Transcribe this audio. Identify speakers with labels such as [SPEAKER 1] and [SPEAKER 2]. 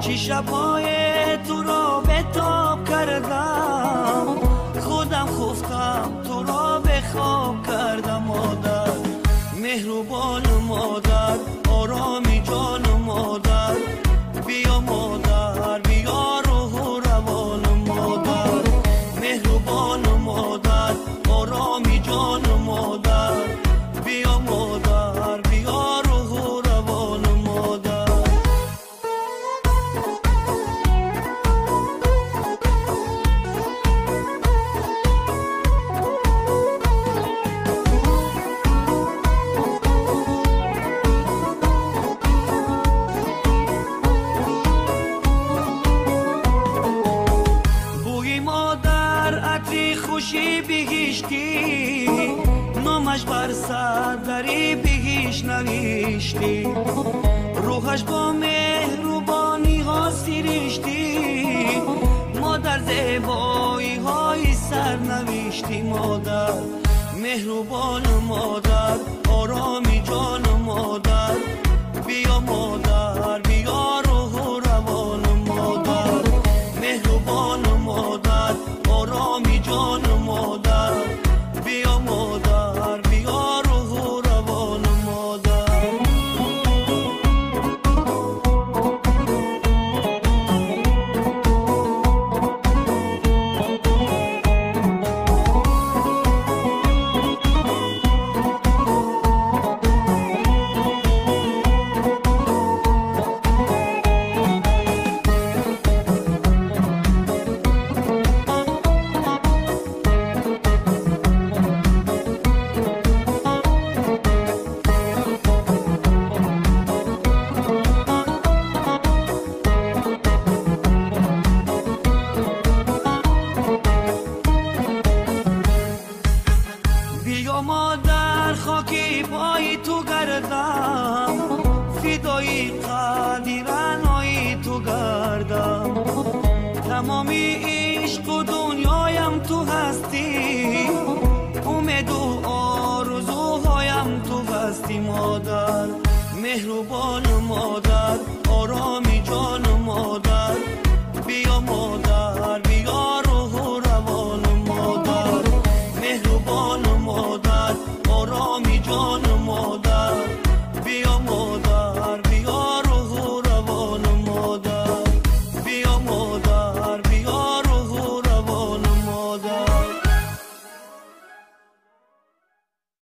[SPEAKER 1] چی شبهای تو را به تاب کردم، خودم خفتم تو را به خواب کردم. مادر مهربان مادر، آرامی جان مادر، بیا مادر بیا روح و روان مادر. مهربان مادر، آرامی جان مادر، بیا مادر بیا روح و روان مادر. بوی مادر عطری خوشی بهشتی، نامش بر صدری بهش نوشتی، روحش با مهربانی ها سرشتی، مادر زیبایی های سر نوشتی. مادر مهربان مادر، آرامی جان مادر، بیا مادر بیا روح و روان مادر. مهربان مادر، آرامی جان مادر، بیا مادر بیا روح و روان مادر. بیا مادر خاکی پای تو گردم، فدای قدیرانای تو گردم، تمامی عشق و دنیایم تو هستی، امید و آرزوهایم تو هستی. مادر مهربان